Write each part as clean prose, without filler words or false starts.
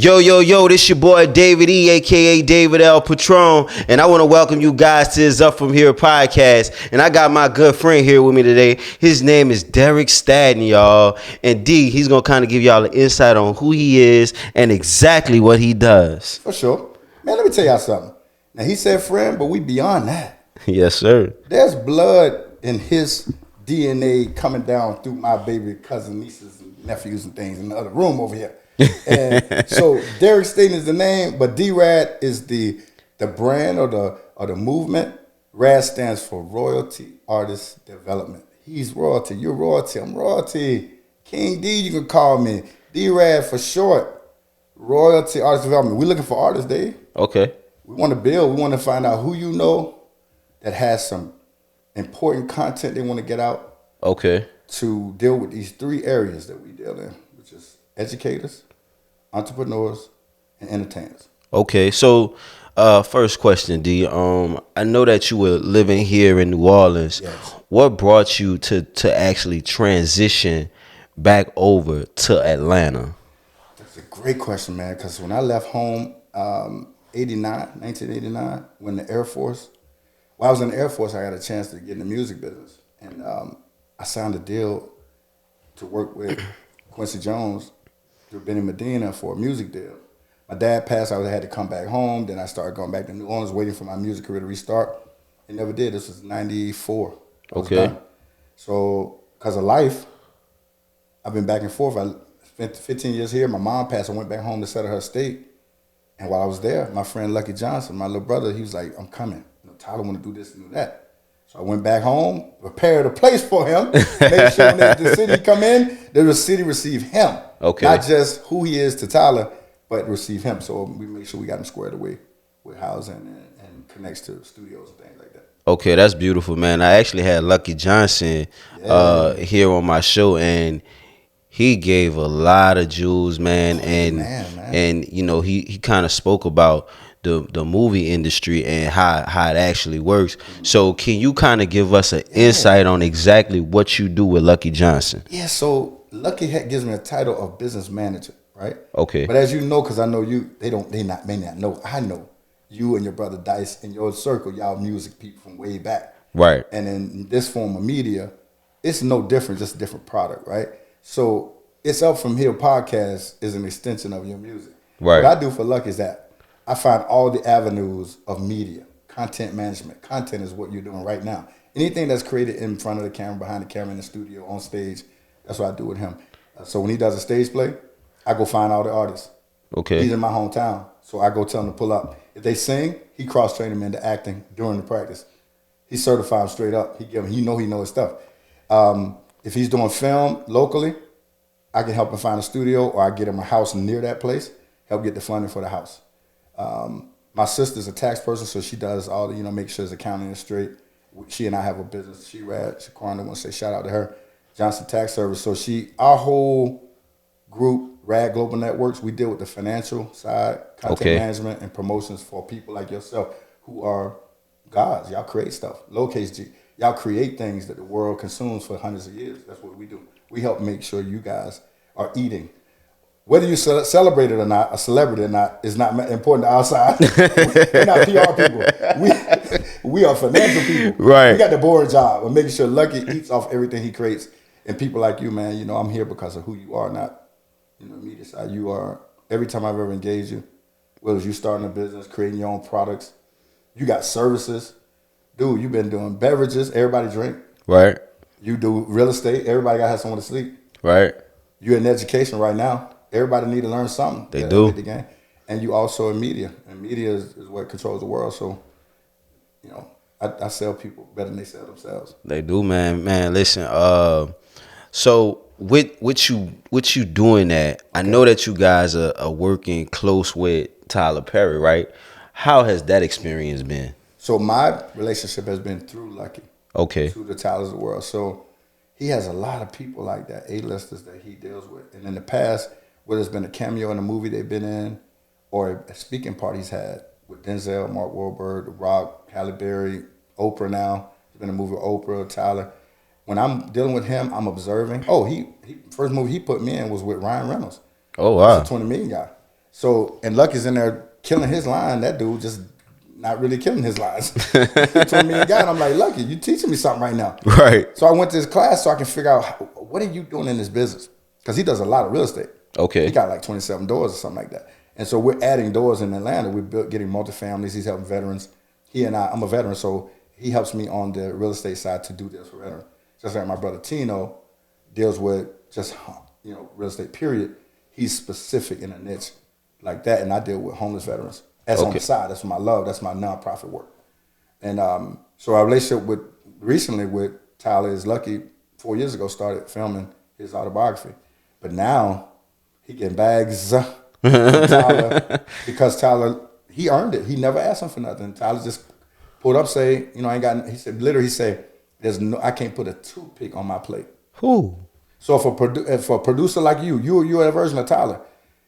Yo, this your boy David E, aka David L. Patron, and I want to welcome you guys to this Up From Here podcast. And I got my good friend here with me today. His name is Derek Stadden, y'all. And D, he's going to kind of give y'all an insight on who he is and exactly what he does. For sure. Man, let me tell y'all something. Now, he said friend, but we beyond that. Yes, sir. There's blood in his DNA coming down through my baby cousin, nieces, and nephews and things in the other room over here. And so Derek Stadden is the name, but D-Rad is the brand or the movement. RAD stands for Royalty Artist Development. He's royalty. You're royalty. I'm royalty. King D, you can call me. D-Rad for short. Royalty Artist Development. We're looking for artists, Dave. Okay. We want to build. We want to find out who you know that has some important content they want to get out. Okay. To deal with these three areas that we deal in, which is educators, entrepreneurs, and entertainers. Okay, so first question, D. I know that you were living here in New Orleans. Yes. What brought you to actually transition back over to Atlanta? That's a great question, man, because when I left home, 1989, when the Air Force, while I was in the Air Force, I got a chance to get in the music business. And I signed a deal to work with Quincy Jones through Benny Medina for a music deal. My dad passed, I had to come back home. Then I started going back to New Orleans, waiting for my music career to restart. It never did. This was 94. Okay. So, because of life, I've been back and forth. I spent 15 years here. My mom passed. I went back home to settle her estate. And while I was there, my friend Lucky Johnson, my little brother, he was like, I'm coming. Tyler want to do this and do that. So I went back home, prepared a place for him, make sure that the city come in, that the city receive him. Okay. Not just who he is to Tyler, but receive him. So we make sure we got him squared away with housing and connects to studios and things like that. Okay, that's beautiful, man. I actually had Lucky Johnson here on my show, and he gave a lot of jewels, man. And you know, he kind of spoke about the movie industry and how it actually works. So can you kind of give us an insight on exactly what you do with Lucky Johnson? Yeah, so Lucky gives me a title of business manager, right? Okay. But as you know, because I know you, may not know, I know you and your brother Dice in your circle, y'all music people from way back. Right. And in this form of media, it's no different, just a different product, right? So it's Up From Here podcast is an extension of your music. Right. What I do for Lucky is that I find all the avenues of media, content management. Content is what you're doing right now. Anything that's created in front of the camera, behind the camera, in the studio, on stage, that's what I do with him. So when he does a stage play, I go find all the artists. Okay. He's in my hometown, so I go tell him to pull up. If they sing, he cross-train them into acting during the practice. He certified them straight up. He know his stuff. If he's doing film locally, I can help him find a studio, or I get him a house near that place, help get the funding for the house. My sister's a tax person, so she does all the, make sure his accounting is straight. She and I have a business. She Rad, Shaquan, I want to say shout out to her, Johnson Tax Service. So our whole group, Rad Global Networks, we deal with the financial side, content management, and promotions for people like yourself who are gods. Y'all create stuff. Lowercase G. Y'all create things that the world consumes for hundreds of years. That's what we do. We help make sure you guys are eating. Whether you celebrate it or not, a celebrity or not, is not important to our side. We're not PR people. We are financial people. Right. We got the boring job of making sure Lucky eats off everything he creates. And people like you, man, I'm here because of who you are, not, media side. You are, every time I've ever engaged you, whether it's you starting a business, creating your own products, you got services. Dude, you've been doing beverages, everybody drink. Right. You do real estate, everybody got to have someone to sleep. Right. You're in education right now. Everybody need to learn something. They do. The game. And you also in media. And media is what controls the world. So, I sell people better than they sell themselves. They do, man. Man, listen. So with you doing that, I know that you guys are working close with Tyler Perry, right? How has that experience been? So my relationship has been through Lucky. Okay. Through the Tylers of the world. So he has a lot of people like that, A-listers that he deals with. And in the past, whether it's been a cameo in a movie they've been in, or a speaking part he's had with Denzel, Mark Wahlberg, The Rock, Halle Berry, Oprah now. There's been a movie with Oprah, Tyler. When I'm dealing with him, I'm observing. Oh, he first movie he put me in was with Ryan Reynolds. Oh, wow. He's a $20 million guy. So, and Lucky's in there killing his line. That dude just not really killing his lines. Between me and God, I'm like, Lucky, you teaching me something right now. Right. So I went to his class so I can figure out what are you doing in this business? Because he does a lot of real estate. Okay. He got like 27 doors or something like that. And so we're adding doors in Atlanta. We're getting multifamilies. He's helping veterans. He and I'm a veteran, so he helps me on the real estate side to do this for veterans. Just like my brother Tino deals with just, real estate, period. He's specific in a niche like that, and I deal with homeless veterans. That's on the side. That's my love. That's my nonprofit work. And so our relationship recently with Tyler is Lucky 4 years ago started filming his autobiography. But now he getting bags from Tyler because Tyler, he earned it. He never asked him for nothing. Tyler just pulled up, say, I ain't got, he said, literally, he said, I can't put a toothpick on my plate. Who? So for a producer like you're a version of Tyler.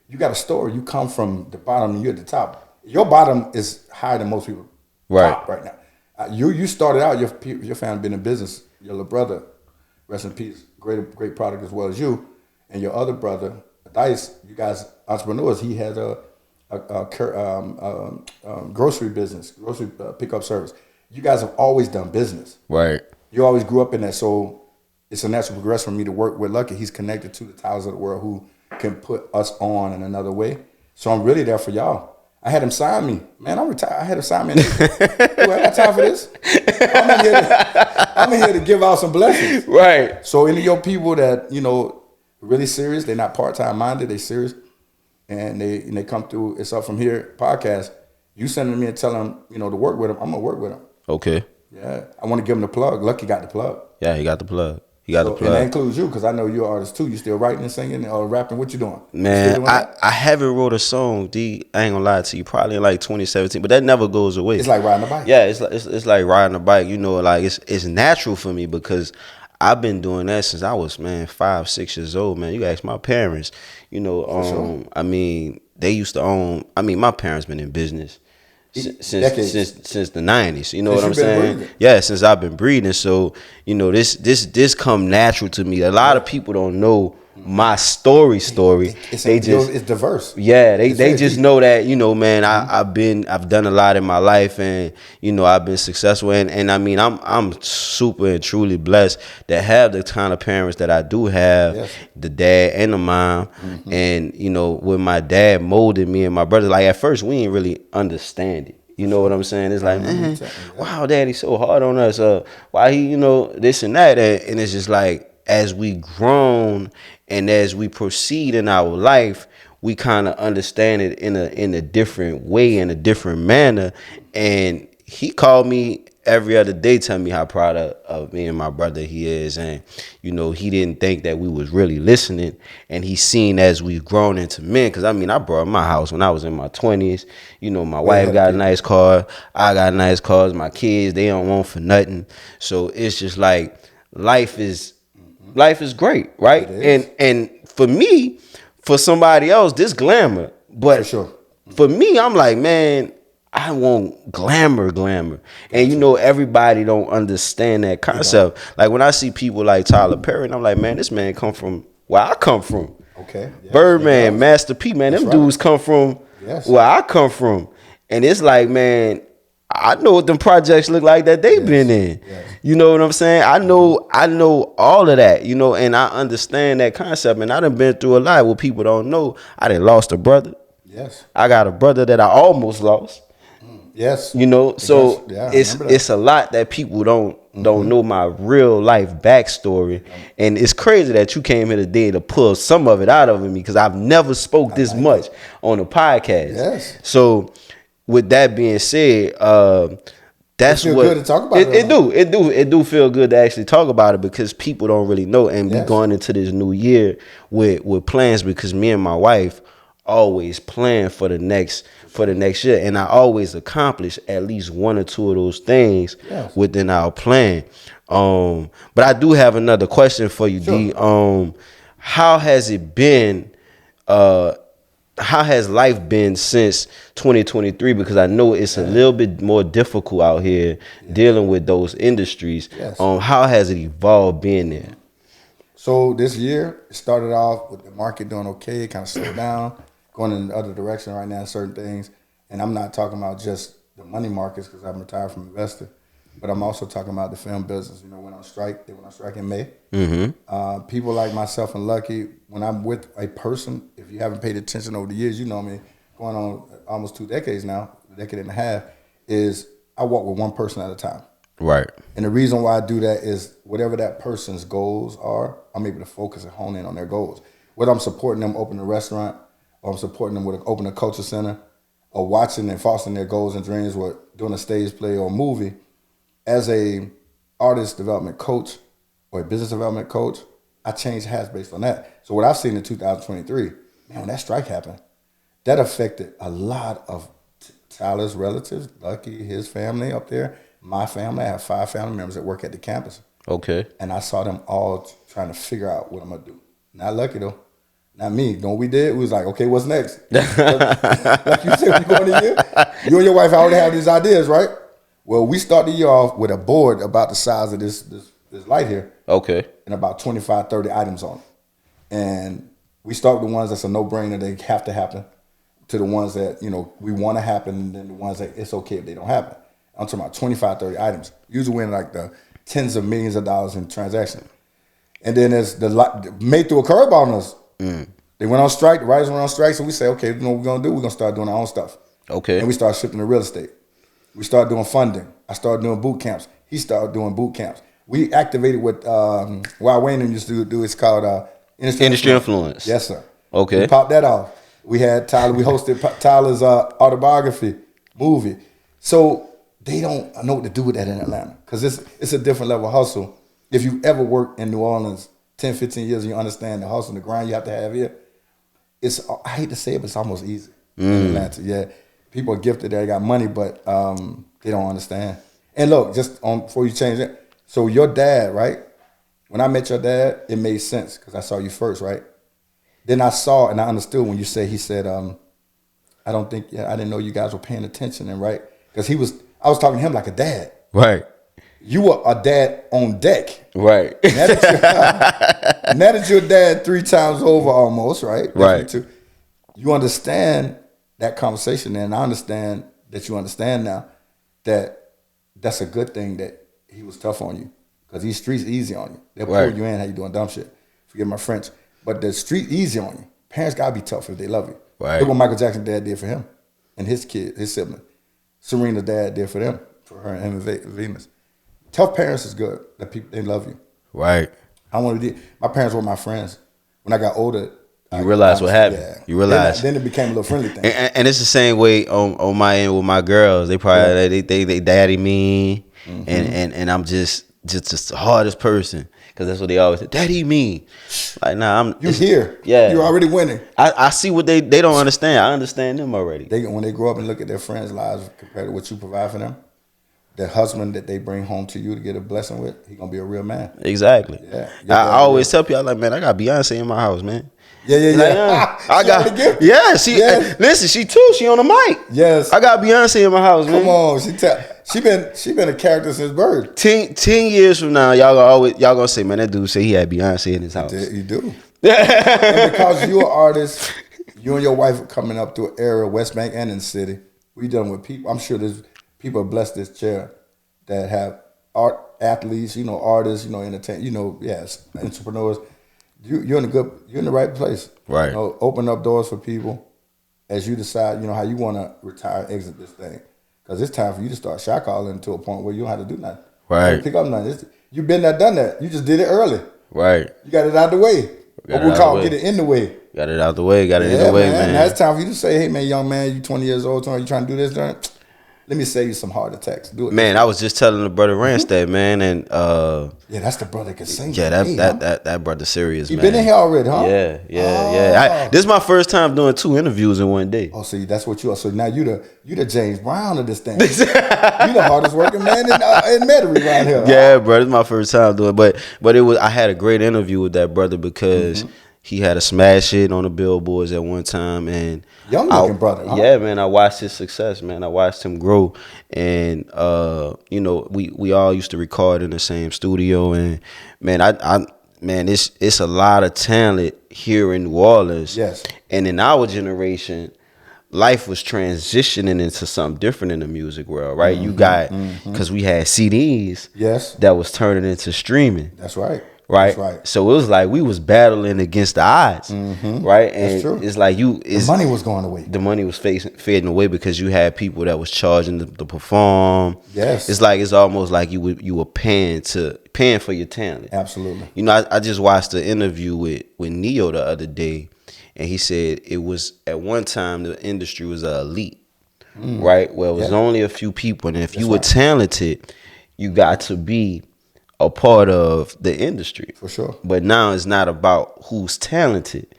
You got a story. You come from the bottom and you're at the top. Your bottom is higher than most people top right now. You started out, your family been in business. Your little brother, rest in peace, great product as well as you. And your other brother, Dice, you guys entrepreneurs. He had a grocery business, grocery pickup service. You guys have always done business. Right. You always grew up in that. So it's a natural progression for me to work with Lucky. He's connected to the Tylers of the world who can put us on in another way. So I'm really there for y'all. I had him sign me. Man, I'm retired. I had him sign me. I got time for this. I'm in here to give out some blessings. Right. So any of your people that, really serious, they're not part-time minded, they serious, and they come through, it's Up From Here podcast, you sending me and tell them, to work with them, I'm going to work with them. Okay. Yeah. I want to give them the plug. Lucky got the plug. Yeah, he got the plug. The plug. And that includes you, because I know you're an artist too. You still writing and singing or rapping? What you doing? Man, I haven't wrote a song, D. I ain't gonna lie to you, probably in like 2017, but that never goes away. It's like riding a bike. Yeah, it's like riding a bike. Like it's natural for me because I've been doing that since I was 5, 6 years old. Man, you can ask my parents. Sure. I mean, they used to own. I mean, my parents been in business since the 90s. You know what I'm saying? Breathing. Yeah, since I've been breathing. So, this come natural to me. A lot of people don't know my story. It's diverse. Yeah, they just know that, man, I've done a lot in my life, and I've been successful, and I mean I'm super and truly blessed to have the kind of parents that I do have. Yes. The dad and the mom. And when my dad molded me and my brother, like at first we didn't really understand it. You know what I'm saying? It's like, wow, daddy's so hard on us. Why he, this and that, and it's just like, as we grown and as we proceed in our life, we kind of understand it in a different way, in a different manner. And he called me every other day telling me how proud of me and my brother he is. And, he didn't think that we was really listening. And he seen as we've grown into men. Because, I mean, I brought my house when I was in my 20s. My wife got a nice car. I got nice cars. My kids, they don't want for nothing. So it's just like life is great, right? And for me, for somebody else, this glamour. But for sure. For me, I'm like, man, I want glamour. And everybody don't understand that concept. Like when I see people like Tyler Perry, and I'm like, man, this man come from where I come from. Okay. Yes. Birdman, Master P, man, them dudes come from where I come from. And it's like, man, I know what them projects look like that they've been in. Yes. You know what I'm saying? I know all of that, and I understand that concept. And I done been through a lot what people don't know. I done lost a brother. Yes. I got a brother that I almost lost. Yes. So it's a lot that people don't know my real life backstory. And it's crazy that you came here today to pull some of it out of me, because I've never spoke this much on a podcast. Yes. So with that being said, that's what good to talk about it do feel good to actually talk about it, because people don't really know, and we going into this new year with plans, because me and my wife always plan for the next year, and I always accomplish at least one or two of those things within our plan. But I do have another question for you, sure. D. How has it been? How has life been since 2023? Because I know it's a little bit more difficult out here dealing with those industries. Yes. How has it evolved being there? So this year, it started off with the market doing okay, kind of slowed down. going in the other direction right now in certain things. And I'm not talking about just the money markets because I'm retired from investor, but I'm also talking about the film business. You know, went on strike. They went on strike in May. People like myself and Lucky, when I'm with a person, if you haven't paid attention over the years, you know me, going on almost 2 decades now, a decade and a half, is I walk with one person at a time. Right. And the reason why I do that is whatever that person's goals are, I'm able to focus and hone in on their goals. Whether I'm supporting them open a restaurant, or I'm supporting them with open a culture center, or watching and fostering their goals and dreams with doing a stage play or a movie, as a artist development coach or a business development coach, I change hats based on that. So what I've seen in 2023, man, when that strike happened, that affected a lot of Tyler's relatives, Lucky, his family up there, my family. I have 5 family members that work at the campus. Okay. And I saw them all trying to figure out what I'm going to do. Not Lucky, though. Not me. You know what we did? We was like, okay, what's next? Like you said, we going to year. You and your wife already have these ideas, right? Well, we start the year off with a board about the size of this light here. Okay. And about 25, 30 items on it. And we start with the ones that's a no-brainer, they have to happen, to the ones that, you know, we want to happen, and then the ones that it's okay if they don't happen. I'm talking about 25, 30 items. Usually win like the tens of millions of dollars in transactions. And then there's made through a curveball on us. They went on strike, the writers went on strike, so we say, okay, you know what we're going to do? We're going to start doing our own stuff. Okay. And we start shifting to real estate. We started doing funding. I started doing boot camps. He started doing boot camps. We activated what Wild Wayne used to do. It's called Industry Influence. Yes, sir. Okay. We popped that off. We had Tyler. We hosted Tyler's autobiography movie. So they don't know what to do with that in Atlanta because it's a different level of hustle. If you ever worked in New Orleans 10, 15 years and you understand the hustle and the grind you have to have here, I hate to say it, but it's almost easy in Atlanta. Yeah. People are gifted, they got money, but they don't understand. And look, just before you change it, so your dad, right? When I met your dad, it made sense because I saw you first, right? Then I saw and I understood when he said, I didn't know you guys were paying attention, and right? Because I was talking to him like a dad. Right. You were a dad on deck. Right. Now that you're a dad 3 times over almost, right? Right. You understand that conversation, and I understand that you understand now that that's a good thing that he was tough on you because these streets easy on you. They'll pull you in how you doing dumb shit. Forgive my French. But the street easy on you. Parents gotta be tough if they love you. Right. Look what Michael Jackson's dad did for him and his kid, his sibling. Serena's dad did for them, for her and Venus. Tough parents is good. That people, they love you. Right. My parents were my friends. When I got older, you realize what happened. Yeah. You realize. Then it became a little friendly thing. And it's the same way on my end with my girls. They probably they daddy mean, and I'm just the hardest person because that's what they always say. Daddy mean. Like you here. Yeah. You're already winning. I see what they don't understand. I understand them already. When they grow up and look at their friends' lives compared to what you provide for them, the husband that they bring home to you to get a blessing with, he gonna be a real man. Exactly. Yeah. I always tell people, I'm like, man, I got Beyonce in my house, man. Yeah. Like, I got. Yeah, listen, she on the mic. Yes. I got Beyonce in my house, man. Come on, she been a character since birth. 10 years from now, y'all gonna say, man, that dude say he had Beyonce in his house. You do. And because you're an artist, you and your wife are coming up to an era, West Bank and in the city. We done with people. I'm sure there's people are blessed this chair that have art athletes, artists, entertain, yes, entrepreneurs. You're in the right place. Right. Open up doors for people as you decide, how you want to retire, exit this thing. Because it's time for you to start shot calling to a point where you don't have to do nothing. Right. You don't pick up nothing. You've been there, done that. You just did it early. Right. You got it out the way. What we call get it in the way. Got it out the way. Got it in the way, man. Now it's time for you to say, hey, man, young man, you 20 years old, you trying to do this, let me save you some heart attacks. Do it. Man, I was just telling the brother Rance that, man, and that's the brother that can sing. Yeah, that brother serious, man. You been in here already, huh? Yeah. This is my first time doing 2 interviews in one day. Oh, see, that's what you are. So now you the James Brown of this thing. You the hardest working man in Metairie around here. Yeah, bro, it's my first time doing it. But it was, I had a great interview with that brother because he had a smash hit on the billboards at one time, and young looking brother. Huh? Yeah, man, I watched his success, man. I watched him grow, and we all used to record in the same studio, and man, man, it's a lot of talent here in New Orleans. Yes. And in our generation, life was transitioning into something different in the music world, right? You got, because we had CDs Yes. that was turning into streaming. That's right. Right? That's right. So it was like we was battling against the odds, right? And That's true. it's like The money was going away. The money was fading away because you had people that was charging to perform. Yes. It's almost like you were paying for your talent. Absolutely. You know, I just watched the interview with Neo the other day, and he said it was at one time the industry was an elite, right? Well, it was only a few people, and if you were talented, you got to be a part of the industry. For sure. But now it's not about who's talented.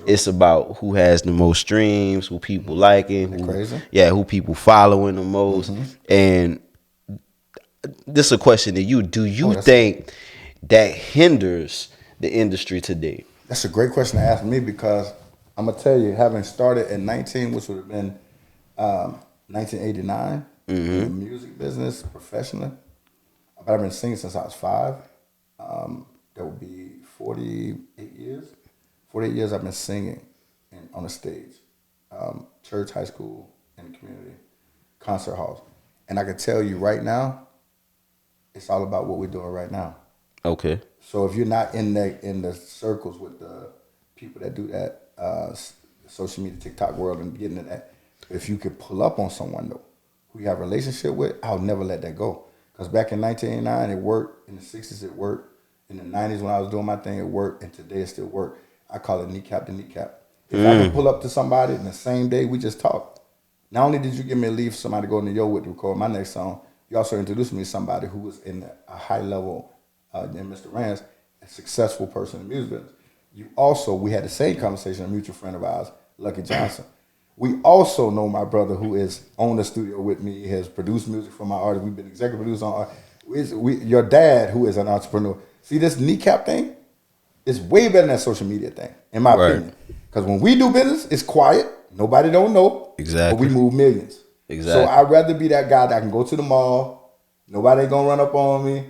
It's about who has the most streams, who people liking, who people following the most. And this is a question to you. Do you think that hinders the industry today? That's a great question to ask me, because I'm going to tell you, having started at 19, which would have been 1989, in the music business professionally, but I've been singing since I was 5. That would be 48 years. 48 years I've been singing on the stage, church, high school, in the community, concert halls. And I can tell you right now, it's all about what we're doing right now. Okay. So if you're not in the circles with the people that do that social media, TikTok world, and getting into that, if you could pull up on someone though who you have a relationship with, I'll never let that go. Because back in 1989, it worked. In the 60s, it worked. In the 90s, when I was doing my thing, it worked. And today, it still works. I call it kneecap to kneecap. If I can pull up to somebody in the same day, we just talked. Not only did you give me a leave for somebody to go into your with to record my next song, you also introduced me to somebody who was in a high level, in Mr. Rand's, a successful person in the music business. We had the same conversation, a mutual friend of ours, Lucky Johnson. We also know my brother, who is on the studio with me, has produced music for my artists. We've been executive producers on art. Your dad, who is an entrepreneur. See, this kneecap thing is way better than that social media thing, in my opinion. Because when we do business, it's quiet. Nobody don't know. Exactly. But we move millions. Exactly. So I'd rather be that guy that can go to the mall. Nobody ain't going to run up on me.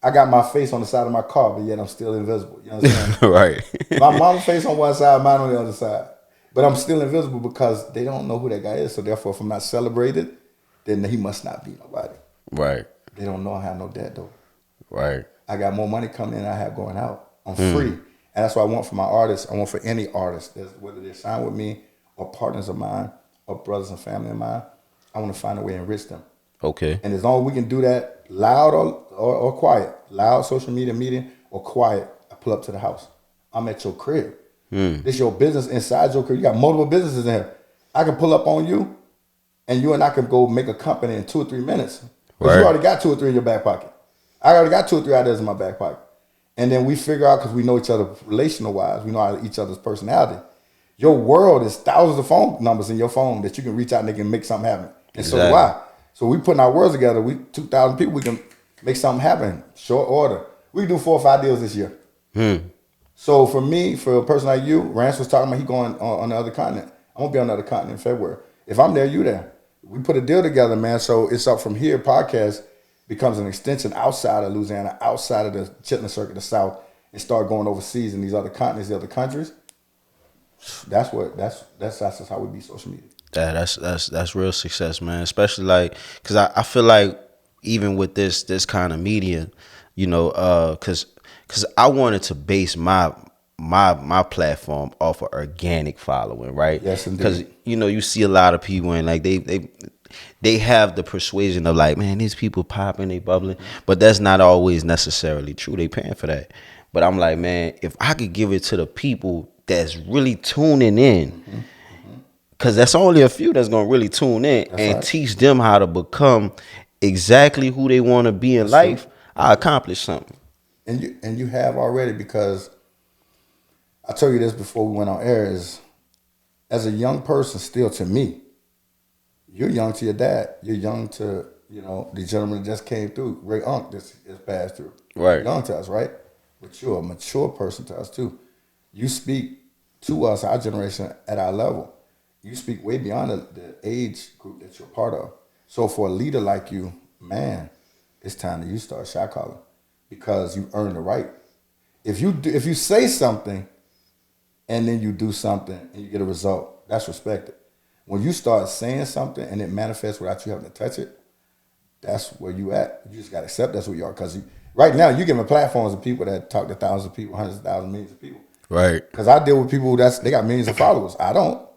I got my face on the side of my car, but yet I'm still invisible. You understand? Right. My mama's face on one side, mine on the other side. But I'm still invisible because they don't know who that guy is. So therefore, if I'm not celebrated, then he must not be nobody. Right. They don't know I have no debt though. Right. I got more money coming in than I have going out. I'm free. And that's what I want for my artists. I want for any artist, whether they're signed with me or partners of mine or brothers and family of mine, I want to find a way to enrich them. Okay. And as long as we can do that loud or quiet, loud social media meeting or quiet, I pull up to the house. I'm at your crib. This your business inside your crib. You got multiple businesses in here. I can pull up on you, and you and I can go make a company in 2 or 3 minutes. Because you already got 2 or 3 in your back pocket. I already got 2 or 3 ideas in my back pocket. And then we figure out, because we know each other relational-wise, we know each other's personality. Your world is thousands of phone numbers in your phone that you can reach out and they can make something happen. And so do I. So we putting our worlds together. We 2,000 people, we can make something happen. Short order. We can do 4 or 5 deals this year. So for me, for a person like you, Rance was talking about he going on the other continent. I'm going to be on the other continent in February. If I'm there, you there. We put a deal together, man. So it's up from here. Podcast becomes an extension outside of Louisiana, outside of the Chitlin Circuit, the South, and start going overseas in these other continents, the other countries. That's how we beat social media. That's real success, man. Especially like, cause I feel like even with this kind of media, you know, cause I wanted to base my platform off of organic following, right? Yes, indeed. Because you know you see a lot of people and like they have the persuasion of like, man, these people popping, they bubbling, but that's not always necessarily true. They paying for that. But I'm like, man, if I could give it to the people that's really tuning in, because that's only a few that's gonna really tune in and teach them how to become exactly who they want to be in life, I accomplished something. And you have already, because I told you this before we went on air, is as a young person still to me, you're young to your dad. You're young to, you know, the gentleman that just came through, Ray Unc, this passed through. Right. You're young to us, right? But you're a mature person to us too. You speak to us, our generation, at our level. You speak way beyond the age group that you're part of. So for a leader like you, man, it's time that you start shot calling, because you earned the right. if you say something and then you do something and you get a result, that's respected. When you start saying something and it manifests without you having to touch it, that's where you at. You just got to accept that's where you are. Because right now, you're giving platforms to people that talk to thousands of people, hundreds of thousands, millions of people. Right. Because I deal with people they got millions of followers. I don't.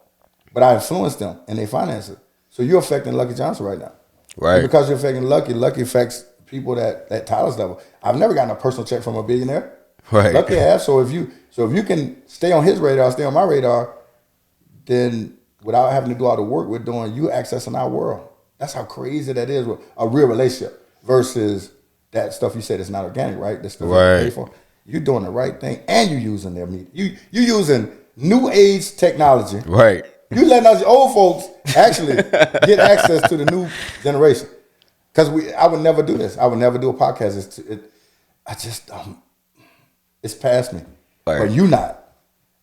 But I influence them and they finance it. So you're affecting Lucky Johnson right now. Right. And because you're affecting Lucky affects people at Tyler's level. I've never gotten a personal check from a billionaire. Right. Lucky have. So if you can stay on his radar, stay on my radar, then without having to do all the work we're doing, you accessing our world. That's how crazy that is with a real relationship versus that stuff you said is not organic, right? That stuff you pay for. You're doing the right thing and you're using their media. You using new age technology. Right. You letting us old folks actually get access to the new generation. Because I would never do this. I would never do a podcast. It's past me. Right. But you not.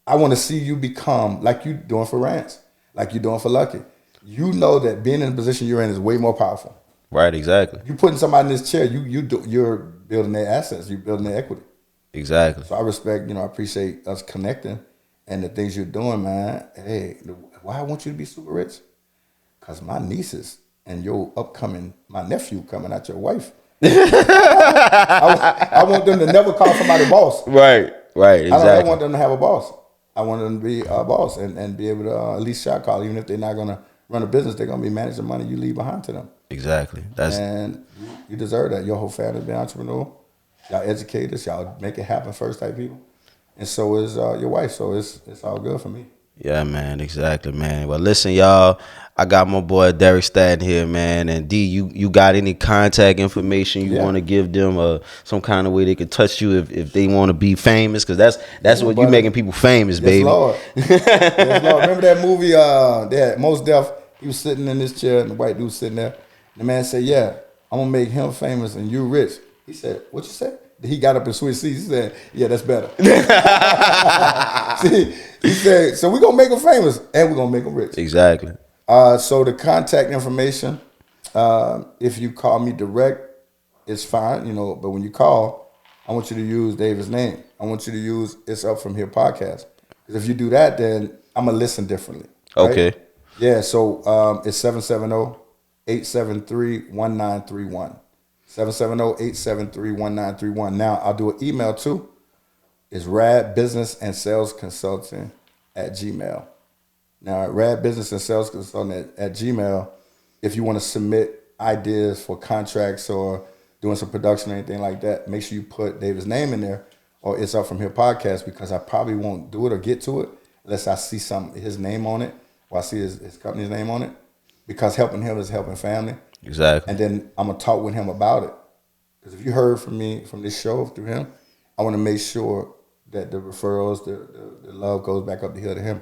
I want to see you become like you doing for Rance, like you doing for Lucky. You know that being in the position you're in is way more powerful. Right, exactly. You putting somebody in this chair, you're building their assets, you're building their equity. Exactly. So I respect, I appreciate us connecting and the things you're doing, man. Hey, why I want you to be super rich? Because my nieces and my nephew coming out your wife. I want them to never call somebody boss. Right, exactly. I don't want them to have a boss. I want them to be a boss and be able to at least shot call. Even if they're not going to run a business, they're going to be managing the money you leave behind to them. Exactly. And you deserve that. Your whole family been entrepreneur. Y'all educators. Y'all make it happen first type people. And so is your wife. So it's all good for me. Yeah, man. Exactly, man. Well, listen, y'all. I got my boy Derek Staten here, man. And D, you got any contact information you want to give them, some kind of way they could touch you if they want to be famous? Because that's what you making people famous, yes, baby. Lord. Yes, Lord. Remember that movie? That Most Def. He was sitting in this chair, and the white dude sitting there. The man said, "Yeah, I'm gonna make him famous, and you rich." He said, "What you said?" He got up and switched seats. He said, "Yeah, that's better." See, he said, "So we're gonna make him famous, and we're gonna make him rich." Exactly. So the contact information, if you call me direct, it's fine, but when you call, I want you to use David's name. I want you to use It's Up From Here podcast. Because if you do that, then I'm going to listen differently. Right? Okay. Yeah, so it's 770-873-1931. 770-873-1931. Now, I'll do an email too. It's radbusinessandsalesconsulting@gmail.com. Now, Rad Business and Sales Consultant at Gmail, if you want to submit ideas for contracts or doing some production or anything like that, make sure you put David's name in there or It's Up From Here podcast, because I probably won't do it or get to it unless I see his name on it or I see his company's name on it, because helping him is helping family. Exactly. And then I'm going to talk with him about it. Because if you heard from me, from this show through him, I want to make sure that the referrals, the love goes back up the hill to him.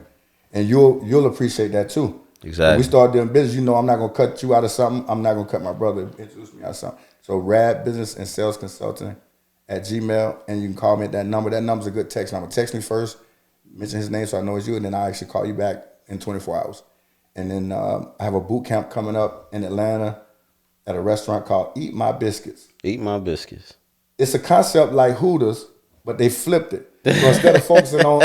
And you'll appreciate that too. Exactly. When we start doing business, I'm not gonna cut you out of something. I'm not gonna cut my brother introduce me out of something. So Rad Business and Sales Consulting at Gmail, and you can call me at that number. That number's a good text number. Text me first, mention his name so I know it's you, and then I'll actually call you back in 24 hours. And then I have a boot camp coming up in Atlanta at a restaurant called Eat My Biscuits. Eat My Biscuits. It's a concept like Hooters, but they flipped it. So instead of focusing on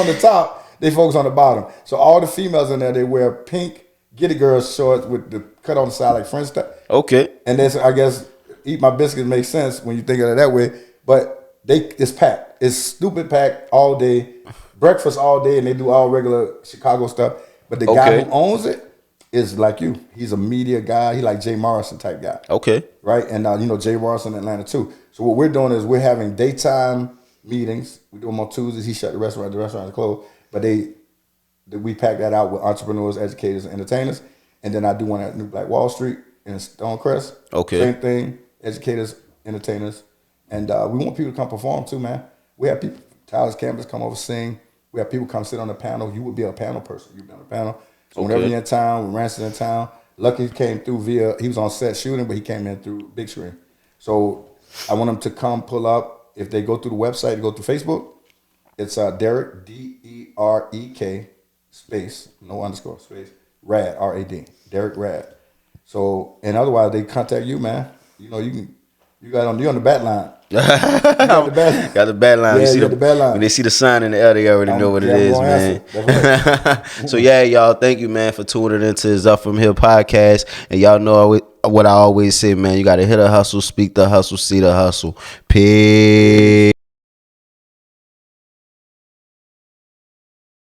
the top, they focus on the bottom. So all the females in there, they wear pink Giddy Girls shorts with the cut on the side like French stuff. Okay. And that's, I guess, Eat My Biscuits makes sense when you think of it that way. But it's packed. It's stupid packed all day. Breakfast all day, and they do all regular Chicago stuff. But the guy who owns it is like you. He's a media guy. He like Jay Morrison type guy. Okay. Right? And Jay Morrison in Atlanta too. So what we're doing is we're having daytime meetings. We do them on Tuesdays. He shut the restaurant is closed. But we pack that out with entrepreneurs, educators, and entertainers. And then I do one at New Black Wall Street in Stonecrest. Okay. Same thing. Educators, entertainers. And we want people to come perform too, man. We have people, Tyler's campus, come over, sing. We have people come sit on the panel. You would be a panel person. You'd be on the panel. So whenever you're in town, when Rance is in town, Lucky came through he was on set shooting, but he came in through big screen. So I want them to come pull up. If they go through the website, go through Facebook, it's Derek, D-E-R-E-K, space, no underscore, space, Rad, R-A-D, Derek Rad. So, and otherwise, they contact you, man. You're on the bat line. got the bad, got the bad line. Yeah, you see the bad line. When they see the sign in the air, they already know what it is, man. Right. So yeah, y'all, thank you, man, for tuning into his Up From Here podcast. And y'all know what I always say, man. You gotta hit a hustle, speak the hustle, see the hustle. Peace.